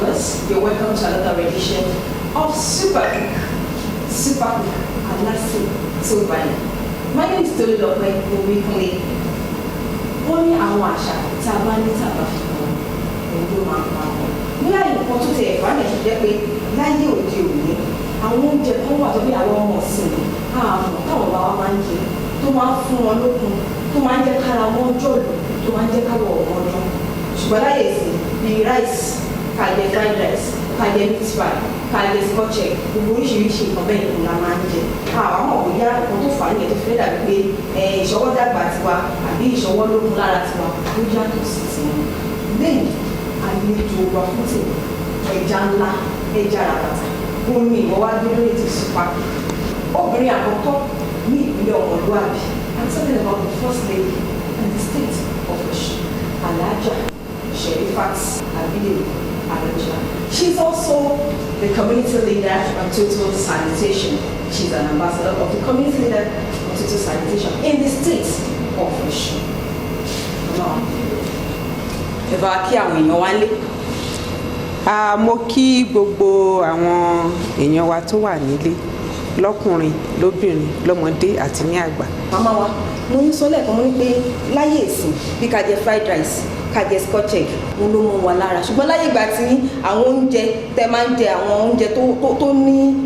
viewers, you're welcome to another edition of Super Alase to gbayi. My name is Tolulope Omikunle In. Wọ́n ní àwọn àṣà tí a bá ní tàbá fi kọ́ òun ló máa pa wọn. Ní àyè nǹkan tó ti ẹ̀fọ́ àmì ìjẹ́ pé láyé òde òní àwọn oúnjẹ kan wà tó bí àwọn ọmọ ọ̀sìn àmọ̀ táwọn bá wa máa ń jẹ tó máa ń fún wọn lókun tó máa ń jẹ́ kára wọn jọ̀lọ̀ tó máa ń jẹ́ káwọ̀ ọ̀wọ́ dán. Ṣùgbọ́n láyé ìsìn bíi rice kàjẹ fried rice kàjẹ meat pie kàjẹ scotch egg gbogbo oríṣiríṣi nǹkan bẹ́ẹ̀ ni la máa ń jẹ. Àwọn ọmọ òbí yára nǹkan tó fà á nìyẹn tó fẹ́ dàbí pé ìṣọwọ́ dàgbà tiwa àbí ìṣọwọ́ lókun lára tiwa ló yàtọ̀ sí tiwọn. Lẹ́yìn àlejò wa fún tèmi ẹja ńlá ẹja ràbàtà ó ní ìwọ wá gbé lórí ti Super. Obìnrin àkọ́kọ́ ní ìpínlẹ̀ ọmọlúwàbí. I'm talking about the first lady in the state of Osun, Alhaja Sherifat Aregbesola. She's also the community leader on total sanitation. She's an ambassador of the community leader on total sanitation in the state of Osun. Ẹ bá kí àwọn èèyàn wá lé. Mo kí gbogbo àwọn èèyàn wa tó wà nílé lọ́kùnrin lóbìnrin lọ́mọdé àti ní àgbà. Màmá wa mo ní sọ lẹ́ẹ̀kan mo ní pé láyé ìsìn bí ká jẹ fried rice ká jẹ scotch egg mo ló mọ wa lára ṣùgbọ́n láyé ìgbà tí àwọn oúnjẹ tẹ máa ń jẹ àwọn oúnjẹ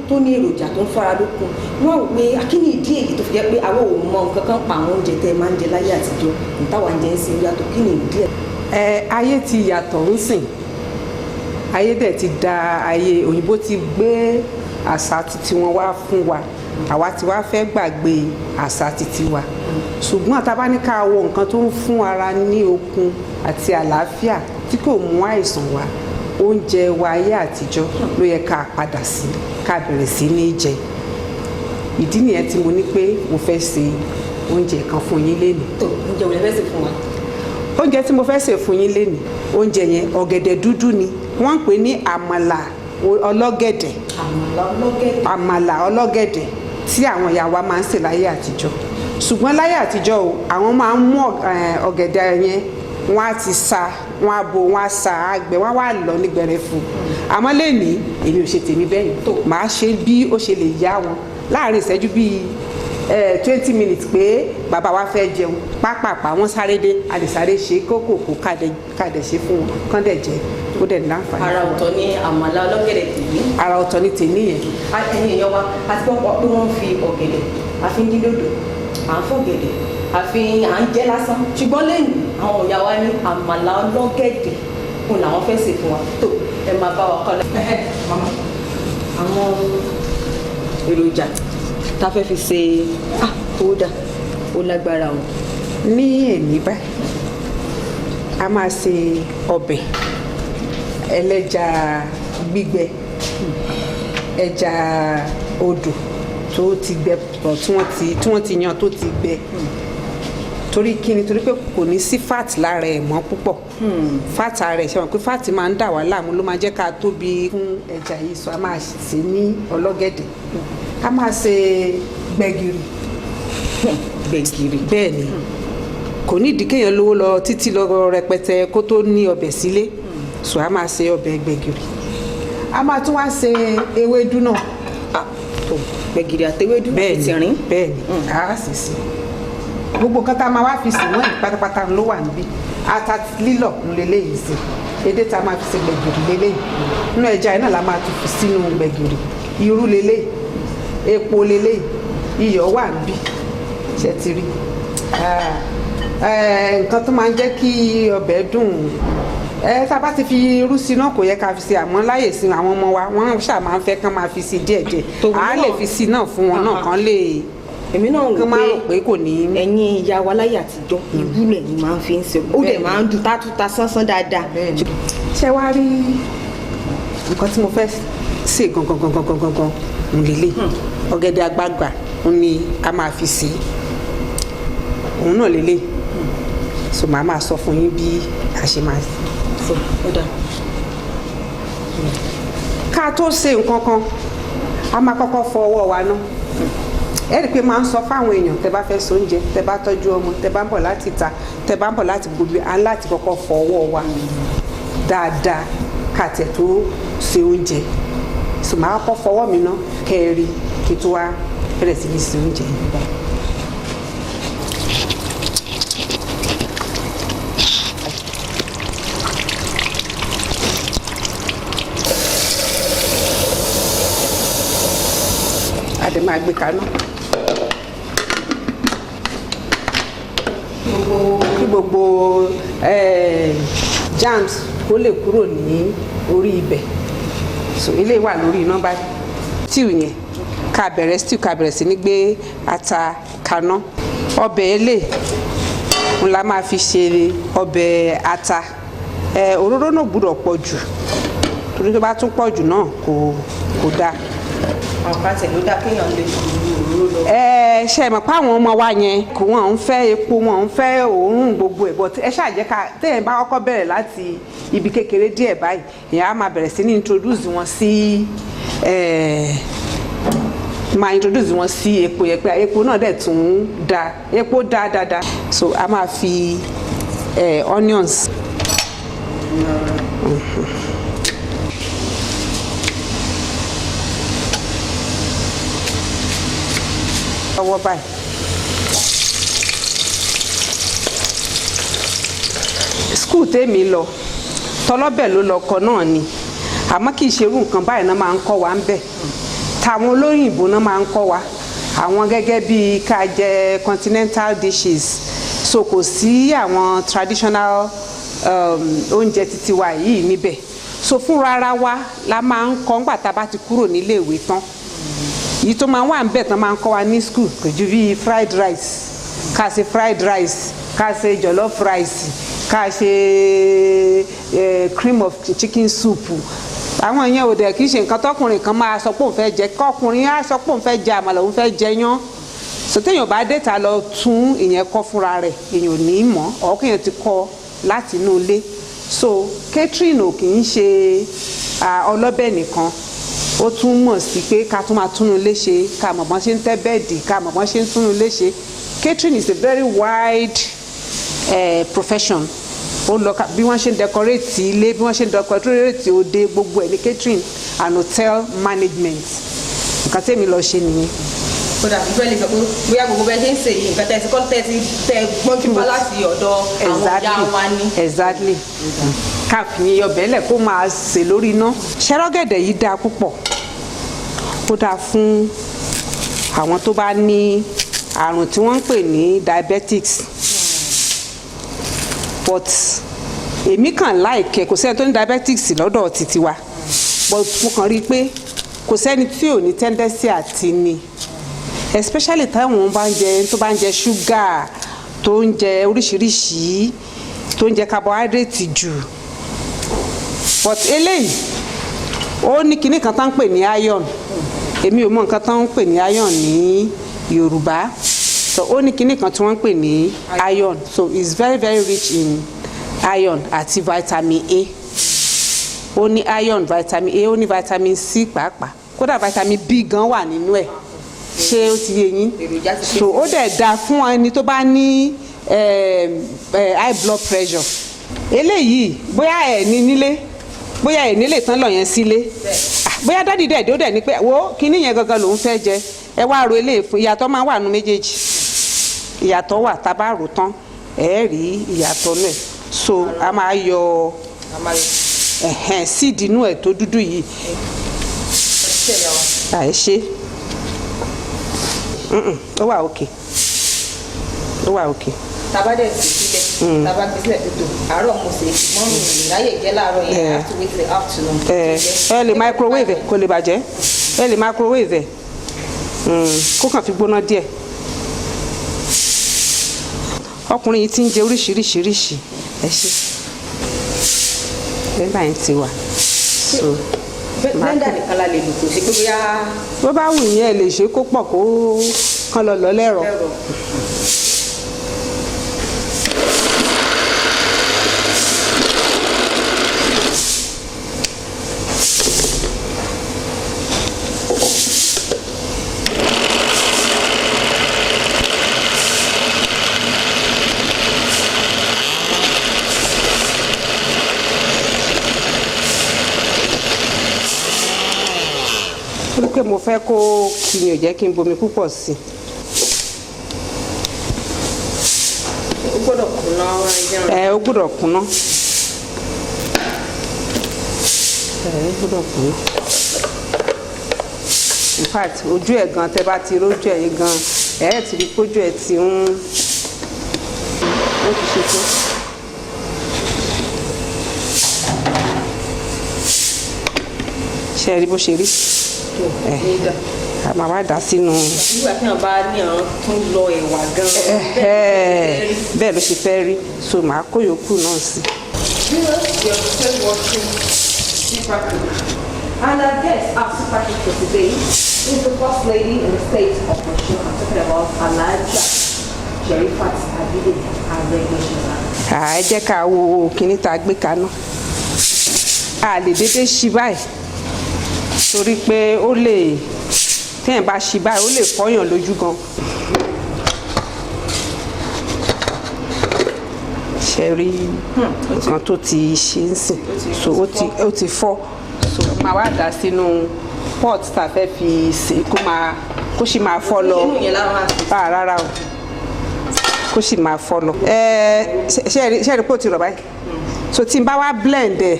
tó ní èròjà tó ń fara lókun wọ́n rò pé akíní ìdí èyí tó fi jẹ́ pé àwọn ò mọ nǹkan kan pa àwọn oúnjẹ tẹ máa ń jẹ láyé àtijọ́ ìtawà ń jẹ ń sin yàtọ̀ kí ni ìdí ẹ̀. Ayé ti yàtọ̀ ń sìn ayé dẹ̀ ti da ayé òyìnbó ti gbé àṣà titi wọn wá fún wa àwa tí wàá fẹ́ gbàgbé àṣà titi wa ṣùgbọ́n tá bá ní ká wo nǹkan tó ń fún ara ní okun àti àlàáfíà tí kò mú àìsàn wá oúnjẹ wa ayé àtijọ́ ló yẹ ká padà sí ká bẹ̀rẹ̀ sí ní jẹ ìdí nìyẹn tí mo ní pé mo fẹ́ ṣe oúnjẹ kan fún yín lénìí. tó oúnjẹ wo lẹ fẹ́ ṣe fún wa. Oúnjẹ tí mo fẹ́ ṣe fún yín lénìí oúnjẹ yẹn ọ̀gẹ̀dẹ̀ dúdú ni wọ́n ń pè ní àmàlà ọlọ́gẹ̀dẹ̀. Àmàlà ọlọ́gẹ̀dẹ̀ tí àwọn ìyá wa máa ń ṣe láyé àtijọ́ ṣùgbọ́n láyé àtijọ́ o àwọn máa ń mú ọ̀gẹ̀dẹ̀ yẹn wọ́n á ti sa wọ́n á bo wọ́n á sa àgbẹ̀ wọ́n á wà lọ ní gbẹrẹfu àmọ́ lénìí èmi ò ṣe tèmi bẹ́ẹ̀ yìí tó máa ṣe bí ó ṣe lè yá wọn láàrin ìṣẹ́jú bíi 20 minutes pé bàbá wa fẹ́ jẹun pápápá wọ́n sáré dé a lè sáré ṣe kókòkò kàdẹ̀ ṣe fún wọn kán dẹ̀ jẹ ó dẹ̀ ní láǹfààní. Ara ọ̀tọ̀ ni àmàlà ọlọ́gẹ̀dẹ̀ tèmi. Ara ọ̀tọ̀ ni tèmi yẹn. Ẹyin èèyàn wa àti pọ́pọ́ pé wọ́n fi ọ̀gẹ̀dẹ̀ àfi ń dín dòdò à ń fọ̀gẹ̀dẹ̀ àfi à ń jẹ lásán ṣùgbọ́n lẹ́yìn àwọn ìyá wa ní àmàlà ọlọ́gẹ̀dẹ̀ òun làwọn fẹ́ ṣe fún wa tó ẹ máa bá wa kọ́ lọ. Àwọn èròjà tá a fẹ́ fi ṣe kódà ó lágbára o. Ní èmi báyìí a máa ṣe ọbẹ̀ ẹlẹ́ja gbígbẹ ẹja odò tó ti gbẹ pọ̀ tí wọ́n ti yan tó ti gbẹ torí kíni torí pé kò ní sí fat lára ẹ̀ mọ́ púpọ̀ fat ara ẹ̀ ṣe wọn pé fat máa ń dà wá láàmú ló máa jẹ́ ká tóbi fún ẹja yìí so a máa ṣe ní ọlọ́gẹ̀dẹ̀ a máa ṣe gbẹ̀gìrì bẹ́ẹ̀ ni kò ní ìdí kéèyàn lówó lọ títí lọ rẹpẹtẹ kó tó ní ọbẹ̀ sílé so a máa ṣe ọbẹ̀ gbẹ̀gìrì a máa tún wá ṣe ewédú náà. Gbẹ̀gìrì àtewédú bẹ́ẹ̀ ni a sì sí gbogbo nǹkan tá a máa wá fi sìn wọ́n pátápátá ló wà níbí ata lílọ̀ ń leléyìí sí edé tá a máa fi ṣe gbẹ̀gìrì leléyìí inú ẹja yìí náà la máa tún fi sínú gbẹ̀gìrì irú leléyìí epo leléyìí iyọ̀ wà níbí ṣe ti rí nǹkan tó máa ń jẹ́ kí ọbẹ̀ dùn tá a bá ti fi irú sí náà kò yẹ ká fi sí àmọ́ láyè sí àwọn ọmọ wa wọ́n ṣáà máa ń fẹ́ kán máa fi sí díẹ̀díẹ̀ à á lè fi sí náà fún wọn náà kán lè èmi náà rò pé kò ní. ẹ̀yin ìyá wa láyé àtijọ́ irú lẹ̀ ni máa ń fi ń ṣe ó dẹ̀ máa ń dùn tátúta sánsán dáadáa. ṣé wàá rí nǹkan tí mo fẹ́ ṣe gangan ń lélẹ̀ ọ̀gẹ̀dẹ̀ àgbagbà ni a máa fi sí òun náà lélẹ̀ so màá máa sọ fún yín bí a ṣe máa ṣe. ká tó ṣe nǹkan kan a máa kọ́kọ́ fọ ọwọ́ wa náà ẹ rí i pé máa ń sọ fáwọn èèyàn tẹ bá fẹ́ ṣe oúnjẹ tẹ bá tọ́jú ọmọ tẹ bá ń bọ̀ láti ta tẹ bá ń bọ̀ láti gbogbo à ń láti kọ́kọ́ fọ ọwọ́ wa dáadáa ká tiẹ̀ tó ṣe oúnjẹ so máa kọ́ fọwọ́ mi ná kẹ́ẹ̀rí kí tó wá bẹ̀rẹ̀ sí ní ṣe oúnjẹ yìí báyìí. Adé máa gbé kaná kí gbogbo jams kó lè kúrò ní orí ibẹ̀ so ilé wà lórí iná báyìí. Stew yẹn ká bẹ̀rẹ̀ sí ní gbé ata kaná. Ọbẹ̀ ilé ń la máa fi ṣe ọbẹ̀ ata. Òróró náà gbọ́dọ̀ pọ̀ jù torí tó bá tún pọ̀ jù náà kò dáa. Ọ̀pá tẹ̀lé ó dá kéèyàn lè fi òróró lọ. Ṣe mọ̀ pé àwọn ọmọ wa yẹn kò wọ́n ń fẹ́ epo wọ́n ń fẹ́ òórùn gbogbo ẹ̀ but ẹ ṣáà jẹ́ ká tẹ́yìn bá kọ́kọ́ bẹ̀rẹ̀ láti ibi kékeré díẹ̀ báyìí èèyàn á máa bẹ̀rẹ̀ sí ní introduce wọn sí epo yẹn pé epo náà dẹ̀ tún da epo dá dáadáa so a máa fi onions. Ọwọ́ báyìí skul tèmi lọ tọlọ́bẹ̀ ló lọ kọ náà ni àmọ́ kì í ṣe irú nǹkan báyìí náà máa ń kọ́ wa ń bẹ̀ táwọn olóyìnbó náà máa ń kọ́ wa àwọn gẹ́gẹ́ bíi ká jẹ continental dishes so kò sí àwọn traditional oúnjẹ títí wa yìí níbẹ̀ so fúnra ara wa la máa ń kọ́ ńgbà tá a bá ti kúrò nílé ìwé tán yìí tó máa wà ń bẹ̀ tán máa ń kọ́ wa ní school kò ju bíi fried rice ká ṣe fried rice ká ṣe jollof rice ká ṣe cream of chicken soup àwọn èèyàn ò dẹ̀ kì í ṣe nǹkan tọkùnrin kan máa sọ pé òun fẹ́ jẹ kọkùnrin á sọ pé òun fẹ́ jẹ àmàlà òun fẹ́ jẹ yán so téèyàn bá dé ta lọ tún ìyẹn kọ́ fúnra rẹ̀ èèyàn ò ní mọ̀ ọ́ kéèyàn ti kọ́ láti inú ilé so catering ò kì í ṣe ọlọ́bẹ̀ nìkan ó tún mọ̀ sí pé ká tún máa túnú ilé ṣe ká mọ̀ bọ́n ṣe ń tẹ́ bẹ́ẹ̀dì ká mọ̀ bọ́n ṣe ń túnú ilé ṣe catering is a very wide profession ó lọ bí wọ́n ṣe ń decorate ilé bí wọ́n ṣe ń decorate òde gbogbo ẹ̀ ní catering and hotel management nǹkan tẹ́mi lọ ṣe nìyẹn. kódà bí bẹ́ẹ̀ lè sọ pé bóyá gbogbo bẹ́ẹ̀ ṣe ń ṣe yìí nǹkan tẹ̀sí kọ́ tẹ̀ gbọ́njú bá láti ọ̀dọ̀ àwọn ọjà wa ní. exactly ká fi ọbẹ̀ lẹ̀ kó máa sè lórí iná. ṣẹ́rọ́gẹ̀dẹ̀ yìí dáa púpọ̀ ó dáa fún àwọn tó bá ní àrùn tí wọ́n ń pè ní diabetics but èmi kàn láìkẹ́ kò sẹ́ni tó ní diabetics lọ́dọ̀ títí wa but mo kàn rí i pé kò sẹ́ni tí ò ní tendency àti ní especially táwọn tó bá ń jẹ ṣúgà tó ń jẹ oríṣiríṣi tó ń jẹ carbohydrate jù but eléyìí ó ní kinní kan tá ń pè ní iron èmi ò mọ nǹkan tá ń pè ní iron ní Yorùbá so ó ní kinní kan tí wọ́n ń pè ní iron so it's very very rich in iron àti vitamin A ó ní iron vitamin A ó ní vitamin C pàápàá kódà vitamin B gan wà nínú ẹ̀ ṣé ó ti yé yín so ó dẹ̀ dáa fún ẹni tó bá ní high blood pressure eléyìí bóyá ẹ̀ ní nílé bóyá ẹ̀ nílé tán lọ yẹn sílé bóyá dádì dẹ̀ ó dẹ̀ ní pé wo kíní yẹn gangan lòún fẹ́ jẹ ẹ wá ro eléyìí fún ìyàtọ̀ máa wà nù méjèèjì ìyàtọ̀ wà tá a bá rò tán ẹ̀ rí ìyàtọ̀ náà so a máa yọ síìdì inú ẹ̀ tó dúdú yìí àìṣe ó wà òkè ó wà òkè. tàbá dẹ̀ sí sílẹ̀ tàbá gbé sílẹ̀ tó àárọ̀ mo ṣe ṣùgbọ́n mi ò ráyè jẹ́ láàárọ̀ yẹn I have to wait till afternoon. ẹ lè microwave ẹ kó lè bàjẹ́ ẹ lè microwave ẹ kó kàn fi gbóná díẹ̀. ọkùnrin yìí ti ń jẹ oríṣiríṣiríṣi ẹ ṣe bẹ́ẹ̀ báyìí ti wà. blender nìkan la lè lò kò ṣe pé bóyá. bó bá wù yín ẹ lè ṣe kó pọ̀ kó kán lọ lẹ́rọ. pé mo fẹ́ kó kí ni ò jẹ́ kí n bomi púpọ̀ sí i. Ó gbọ́dọ̀ kúnná ẹran. Ó gbọ́dọ̀ kúnná. Ó gbọ́dọ̀ kúnná. In fact ojú ẹ̀ gan tẹ́ bá ti rójú ẹ̀ gan ti rí kójú ẹ̀ ti ń ó ti ṣe tó. Ṣé rí bó ṣe rí? Màá wá dà sínú. Nígbà tí wọ́n bá ní àwọn tó ń lọ ẹ̀wà gan. Bẹ́ẹ̀ ló ṣe fẹ́ rí, so màá kó yòókù náà sí. And our guest, our super for today, is the first lady in the state of Osun. I'm talking about Alase Sherifat Aregbesola. Ẹ jẹ́ ká wo kíní tá a gbé kaná. A lè dédé ṣí báyìí torí pé ó lè téèyàn bá ṣí báyìí ó lè fọ́yàn lójú gan. Ṣé rí nǹkan tó ti ṣe ń sìn, so ó ti fọ́, so máa wá dà sínú pot tá a fẹ́ fi sè kó sì máa fọ́ lọ. Rárá o, kó sì máa fọ́ lọ. Ṣé rí pé ó ti rọ̀ báyìí, so tí n bá wá blend ẹ̀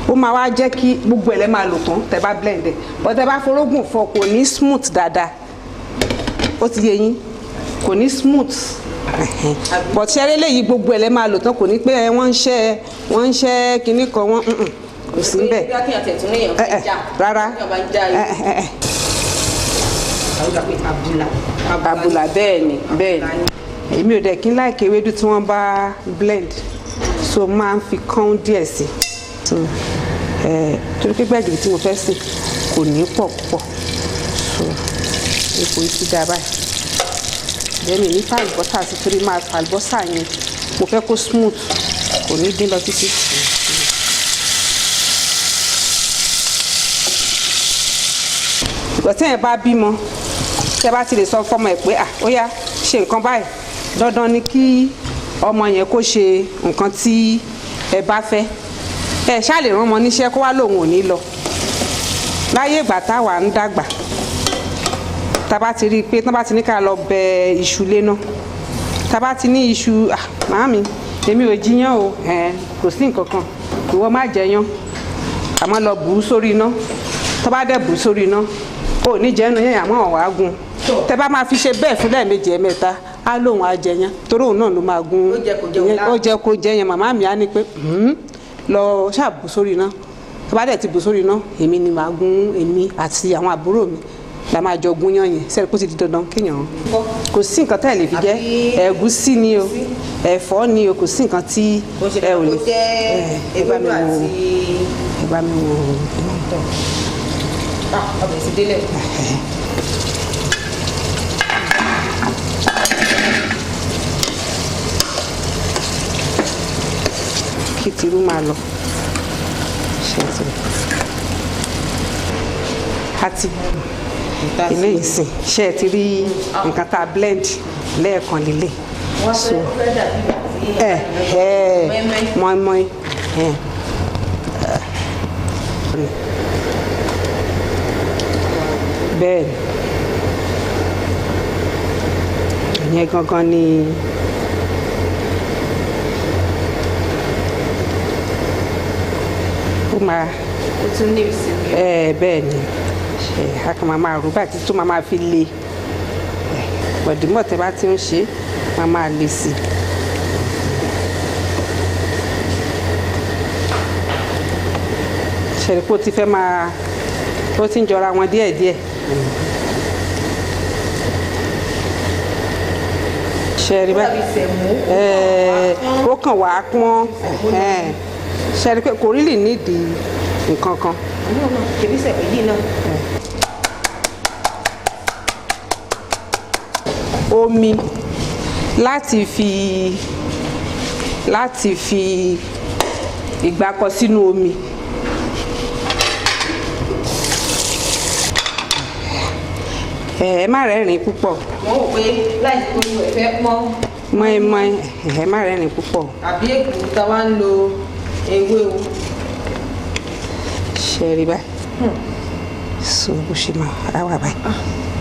ó máa wá jẹ́ kí gbogbo ẹ̀ lẹ́ máa lò tán tẹ́ bá blend ẹ̀, but tẹ́ bá forógùn fọ kò ní smooth dáadáa. Ó ti yé yín, kò ní smooth. But ṣe eré léyìí gbogbo ẹ̀ lẹ́ máa lò tán, kò ní pé wọ́n ń ṣẹ́ kinní kan wọ́n kò sí níbẹ̀. Rárá. Àbùlà bẹ́ẹ̀ ni èmi ò dẹ̀ kí n láìké ewédú tí wọ́n bá blend, so máa ń fi kán díẹ̀ sí torí pé gbẹ̀gìrì tí mo fẹ́ sè kò ní pọ̀ púpọ̀, so epo yìí ti dá báyìí. Lẹ́yìn ní fa àlùbọ́sà sí torí máa fa àlùbọ́sà yẹn mo fẹ́ kó smooth, kò ní dín lọ títí. Ìgbà tí ẹ̀ bá bímọ tẹ́ bá ti lè sọ fọ́mọ ẹ̀ pé ó yá ṣe nǹkan báyìí, dandan ni kí ọmọ yẹn kó ṣe nǹkan tí ẹ bá fẹ́. Ẹ ṣáà lè rán ọmọ níṣẹ́ kó wá lòun ò ní lọ. Láyé ìgbà táwa ń dàgbà, tá bá ti rí i pé tá bá ti ní ká lọ bẹ iṣu lé náà, tá bá ti ní iṣu màámi èmi ò jiyàn o, kò sí nǹkan kan, ìwọ má jẹyàn, àmọ́ lọ bù ú sórí iná. Tó bá dẹ̀ bù ú sórí iná ò ní jẹ́nu yẹn àmọ́ ọ̀wá gun. Tẹ́ bá máa fi ṣe bẹ́ẹ̀ fún lẹ́ẹ̀mejì ẹ̀mẹ́ta á lóun á jẹyàn torí òun náà ló máa gun. Ó jẹ́ kó jẹyàn. Màmá mi á ní pé lọ ṣáà bù sórí iná. Tó bá dẹ̀ ti bù sórí iná èmi ni màá gún, èmi àti àwọn àbúrò mi la máa jọ gún yán yẹn. Sẹ́ni kó ti di dandan kéèyàn kò sí nǹkan tẹ́ ẹ lè fi jẹ, ẹ̀gúsí ni o, ẹ̀fọ́ ni o, kò sí nǹkan tí ẹ ò lè fi. Ẹ bá mi wò ọbẹ̀ ti délẹ̀. Kí tìrú máa lọ ṣètò àti ilé ìsìn ṣe ti rí nǹkan tá a blend lẹ́ẹ̀kan lílé. So mọ́ínmọ́ín bẹ́ẹ̀ ni ìyẹn gangan ni ó máa Ó tún ní ìsinmi. bẹ́ẹ̀ ni a kàn máa rú báyìí tó máa fi le gbọ̀dúmọ̀ tẹ́ bá ti ń ṣe máa le sí i. Ṣẹ̀rí pé ó ti fẹ́ máa ó ti ń jọra wọn díẹ̀díẹ̀. Ṣẹ̀rí bẹ́ẹ̀ ó kàn wá pọ́n. Ṣẹ̀rí pé kò rí lè nídìí nǹkan kan. Kìí sẹ̀pẹ̀ yìí náà. Omi láti fi ìgbàkọ sínú omi. Ẹ má rẹ́rìn púpọ̀. Wọ́n wò pé láì sí ojú ẹ̀fẹ́ pọ́n. Mọ́ínmọ́ín ẹ má rẹ́rìn púpọ̀. Àbí èkó tá a wá ń lo ewé o. Ṣẹ̀rí báyìí. so bó ṣe máa wà báyìí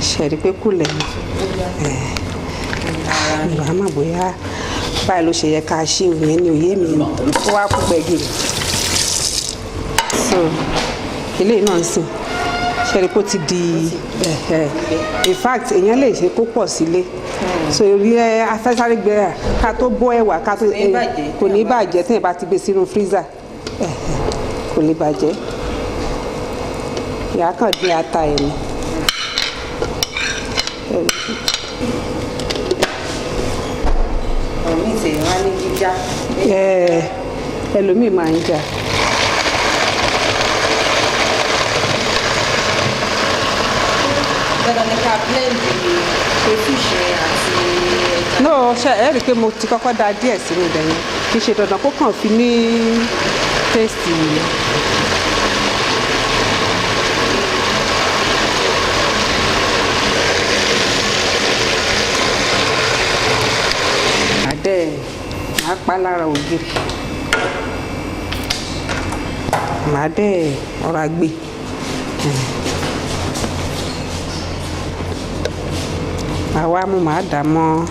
ṣe rí pé kù lẹ́yìn ìgbà má bóyá báyìí ló ṣe yẹ ká ṣe òun yẹn ní òye mi ó wá kú gbẹ̀gìrì so eléyìí náà ń sìn ṣe rí pé ó ti di in fact èèyàn lè ṣe kó pọ̀ sílé so orí afẹ́sáré gbẹ́rà ká tó bọ́ ẹ̀wà ká tó kò ní bàjẹ́ tí èèyàn bá ti gbé sínú freezer kò lè bàjẹ́ ìyá kan dín ata ẹ̀ ni. ọ̀mí ìṣèyàn wá ní jíjá. ẹlòmíì máa ń jà. dandan ní ká blend crayfish àti ẹja. no ṣe ẹ rí i pé mo ti kọ́kọ́ da díẹ̀ sínú ibẹ̀ yẹn kì í ṣe dandan kó kàn fi ní taste yìí. Màá pa lára ògiri màá dẹ̀ ọ̀rá gbé màá wá mú màá dà mọ́.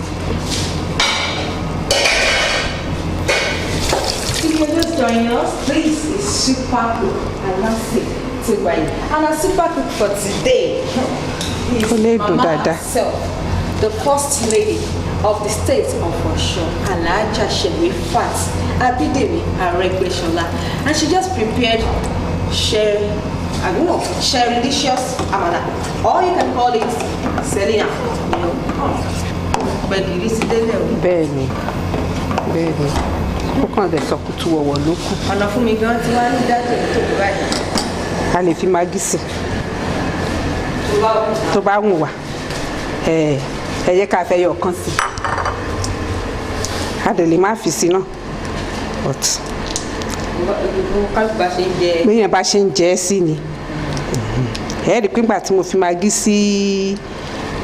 If you're just joining us, this is Super Cook Alase to gbayi, and our Super Cook for today is Mama herself, the First Lady of the state of Osun, Alhaja Sherifat Aregbesola, and she just prepared Sherilicious amala, or you can call it Selina. But it is bẹ́ẹ̀ni ó kàn dé sọkútù ọwọ́ ló kù. ọ̀nà fún mi gan tí wàá ní dájú tó kù báyìí. a lè fi magí sí tó bá wù wá ẹ yẹ ká fẹ́ yọ ọ̀kan sí a dẹ̀ lè má fi sí náà but bẹ́ẹ̀ bá ṣe ń jẹ ẹ́ sí ni ẹ rí i pé nígbà tí mo fi magí sí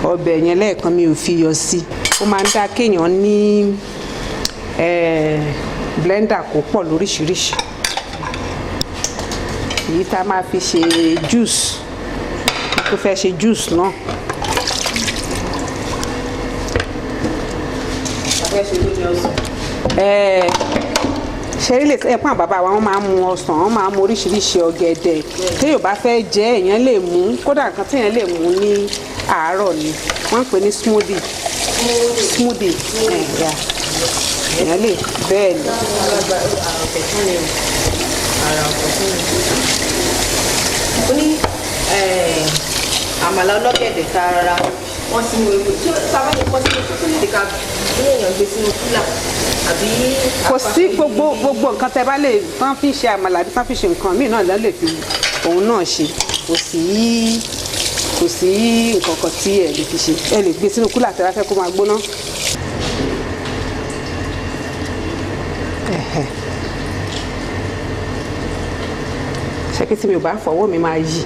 ọbẹ̀ yẹn lẹ́ẹ̀kan mi ò fi iyọ̀ sí ó máa ń dá kéèyàn ní blender kó pọ̀ lóríṣiríṣi èyí tá a máa fi ṣe juice tó fẹ́ ṣe juice náà. ṣe rí lè ẹ̀pọ̀n bàbá wa wọ́n máa ń mu ọsàn wọ́n máa ń mu oríṣiríṣi ọ̀gẹ̀dẹ̀ téèyàn bá fẹ́ jẹ èèyàn lè mú kódà nǹkan téèyàn lè mú ní àárọ̀ ni wọ́n ń pè ní smoothie èèyàn lè bẹ́ẹ̀ ni. ó ní àmàlà ọlọ́gẹ̀dẹ̀ tààrà wọ́n sì mú ewu tí sábà ní pọ́sí tó tó lè ka bí èèyàn gbé sínú kúlà àbí. kò sí gbogbo nǹkan tẹ́ bá lè tán fi ṣe àmàlà àbí tán fi ṣe nǹkan míì náà lè fi òun náà ṣe kò sí nǹkan kan tí ẹ lè fi ṣe ẹ lè gbé sínú kúlà tẹ́ bá fẹ́ kó máa gbóná. ṣé kí tí mi ò bá fọwọ́ mi máa yí.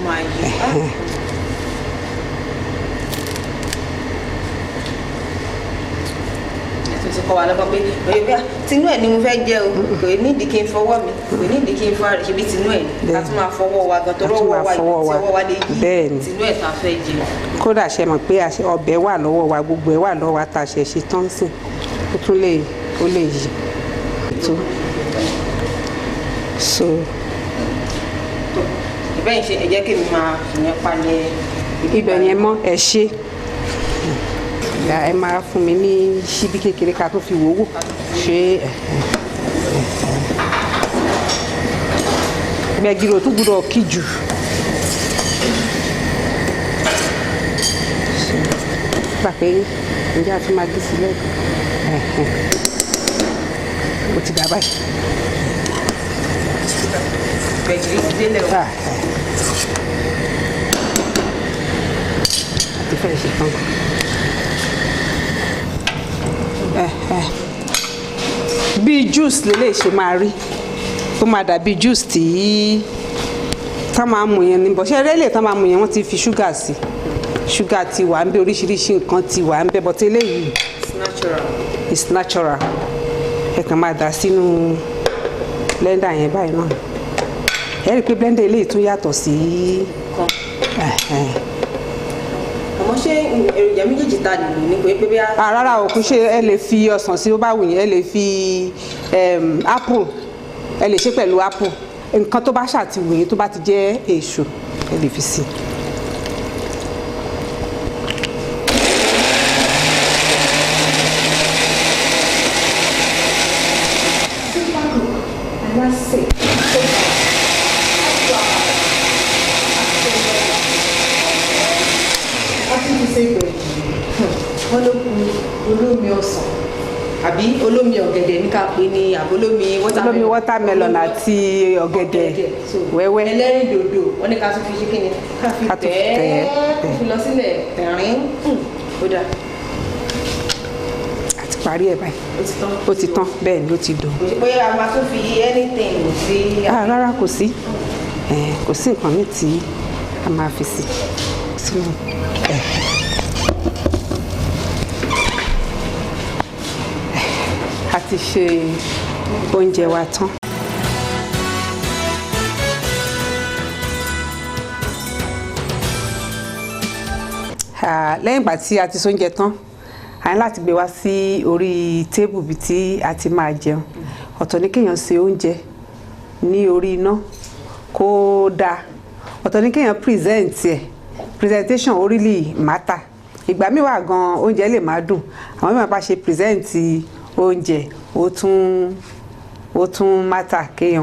kọ́ wa lọ́kọ́ pé òye tinú ẹ̀ ni mo fẹ́ jẹ́ o kò nídìí kí n fọwọ́ mi kò nídìí kí n fọ́ àrẹ̀ ṣe bí tinú ẹ̀ ká tún máa fọwọ́ wa gan tó rọ́wọ́ wa yìí tí ọwọ́ wa lè yí tinú ẹ̀ tá a fẹ́ jẹ. kódà ṣe mọ̀ pé ọbẹ̀ wà lọ́wọ́ wa gbogbo ẹ̀ wà lọ́wọ́ wa tá a ṣe ṣe tán sìn ó tún lè yí tó so. ìbẹ́yìn ṣe ẹ jẹ́ kí mi máa fìyẹn palẹ̀ ibẹ̀ yẹn mọ́ ẹ ṣe ẹ máa fún mi ní ṣíbí kékeré ká tó fi wò ṣe gbẹ̀gìrì ò tún gbúdọ̀ kí jù gbà pé ǹjẹ́ a tún máa gé sílẹ̀ ó ti dà báyìí. gbẹ̀gìrì ti délẹ̀ o. àti fẹ́ ṣe tán. Bí juice lè ṣe máa rí tó máa dàbí juice tí tá máa mú yẹn ní bọ̀ ṣe rẹ́lẹ̀ tá máa mú yẹn wọ́n ti fi ṣúgà sí ṣúgà ti wà ń bẹ oríṣiríṣi nǹkan ti wà ń bẹ bọ̀ tí eléyìí it's natural ẹ kàn máa dà sínú blender yẹn báyìí náà ẹ rí i pé blender eléyìí tún yàtọ̀ sí àmọ́ ṣé èròjà méjèèjì ta lè lò ní pé bí a. rárá o kò ṣe ẹ lè fi ọsàn sí ó bá wù yín ẹ lè fi apple ẹ lè ṣe pẹ̀lú apple nǹkan tó bá ṣàtiwù yín tó bá ti jẹ́ èso ẹ lè fi sí i. Alase wọ́n ló ku olómi ọsàn àbí olómi ọ̀gẹ̀dẹ̀ ní ká pè ní àbólómi watermelon àti ọ̀gẹ̀dẹ̀ wẹ́wẹ́ ẹlẹ́rìndòdò wọ́n ní ká tún fi ṣe kí ni ká fi tẹ̀ fi lọ sílẹ̀ tẹ̀rín ó dáa. àti parí ẹ̀ báyìí ó ti tán bẹ́ẹ̀ ni ó ti dùn. kò sí pé a máa tún fi anything sí. rárá kò sí nǹkan mi tí a máa fi sí sínú a ti ṣe oúnjẹ wa tán. lẹ́yìn ìgbà tí a ti ṣoúnjẹ tán a ní láti gbé wá sí orí tébù bí tí a ti máa jẹun. ọ̀tọ̀ ní kéèyàn ṣe oúnjẹ ní orí iná kó dáa ọ̀tọ̀ ní kéèyàn presentation ó really matter. ìgbà míì wà gan oúnjẹ lè má dùn àwọn mìíràn bá ṣe present oúnjẹ ó tún matter kéèyàn.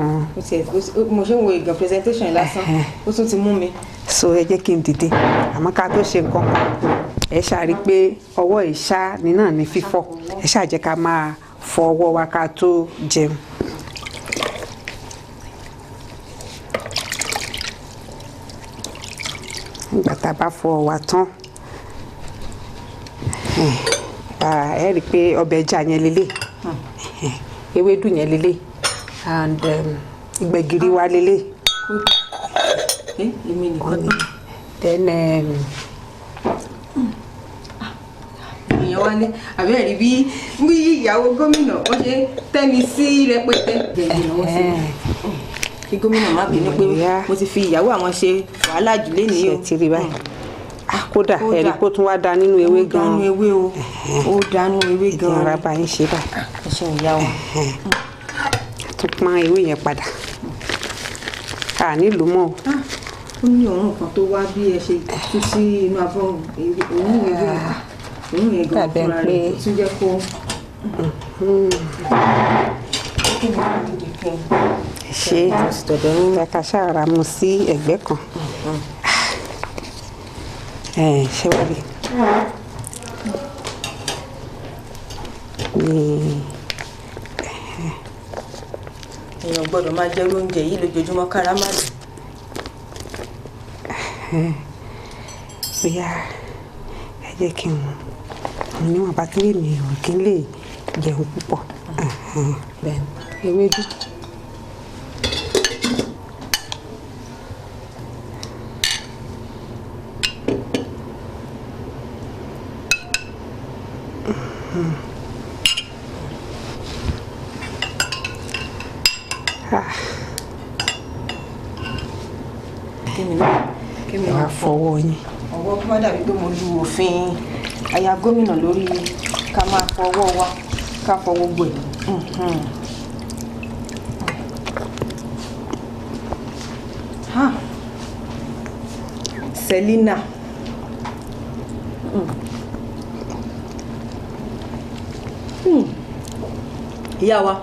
mo ṣe ń wo ìgbà presentation lásán ó tún ti mú mi. so ẹ jẹ́ kí n dìde àmọ́ ká tó ṣe nǹkan kan ẹ ṣàrí pé ọwọ́ ìṣá ni náà ní fífọ̀ ẹ ṣáà jẹ́ ká máa fọ ọwọ́ wa ká tó jẹun. nígbà tá a bá fọ wa tán ẹ rí i pé ọbẹ̀ ẹja yẹn lélẹ̀ ewédú yẹn lélẹ̀ and ìgbẹ̀gìrì wa lélẹ̀. èmi nìkan náà. then èèyàn wá ní àbẹ́rẹ́ rí bí ìyàwó gómìnà wọ́n ṣe tẹ́mi sí rẹpẹtẹ gbẹ̀gbẹ̀ wọ́n sí kí gómìnà má bínú pé mo ti fi ìyàwó àwọn ṣe wàhálà jù lé ní o. ṣe ti rí báyìí kódà ẹ̀rí kó tún wá da nínú ewé gan-an. ó dánú ewé o ó dánú ewé gan-an. ìdí ara bá yín ṣe báyìí. ẹ ṣeun ìyá wa. tún pọ́n ewé yẹn padà a nílùú mọ́ o. ó ní òórùn kan tó wá bí ẹ ṣe tú sí inú abọ́ òórùn yẹn gan fúnra rẹ̀ tún jẹ́ kó. ṣe ẹ̀ka ṣàrà mu sí ẹ̀gbẹ́ kan ṣé wọ́n rí èèyàn gbọ́dọ̀ máa jẹ oúnjẹ yìí lójoojúmọ́ kára má lò. bóyá ẹ jẹ́ kí n mú níwọ̀n bá kéré mi ò kí n lè jẹun púpọ̀ bẹ́ẹ̀ ewédú. kémi wàá fọwọ́ yín. ọwọ́ kí wọ́n dàbí pé mo lu òfin aya gómìnà lórí ká máa fọwọ́ wa ká fọ gbogbo ẹ̀. Selina ìyá wa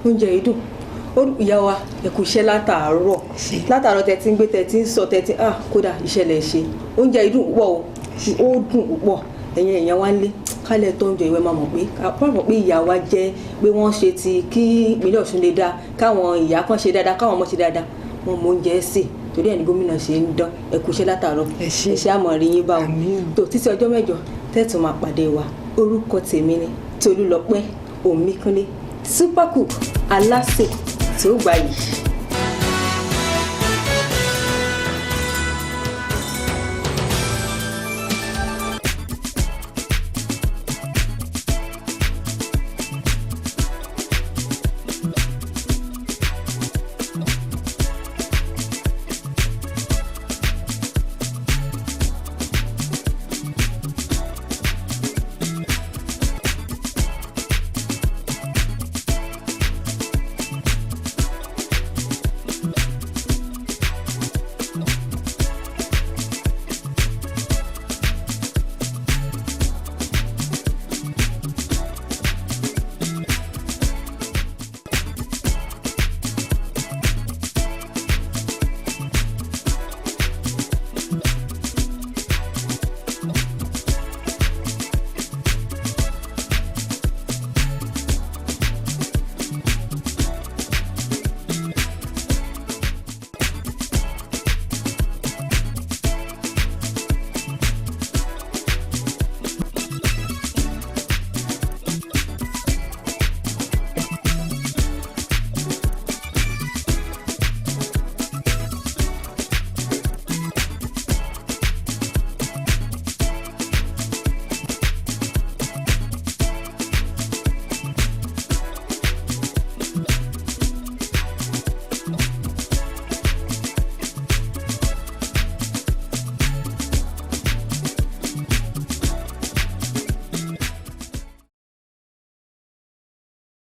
oúnjẹ yìí dùn ìyá wa ẹ kú iṣẹ́ látàárọ̀ tẹ́ ti ń gbé tẹ́ ti ń sọ tẹ́ ti kódà iṣẹ́ lẹ ṣe oúnjẹ yìí dùn púpọ̀ ó dùn púpọ̀ ẹ̀yin èèyàn wá ń lé kálẹ̀ tó ń jọ ìwé máa mọ̀ pé ìyá wa jẹ́ pé wọ́n ṣe ti kí ìpínlẹ̀ Ọ̀ṣun lè dáa káwọn ìyá kan ṣe dáadáa káwọn ọmọ ṣe dáadáa wọn mọ oúnjẹ sè torí ẹni gómìnà ṣe ń dán ẹ kú iṣẹ́ látàárọ̀ ẹ ṣe àmọ̀ rí yín báwo tó títí ọjọ́ mẹ́jọ tẹ́tù máa pàdé wa orúkọ tèmi ni Tolulope Omikunle Super Cook Alase tí ó gbayì.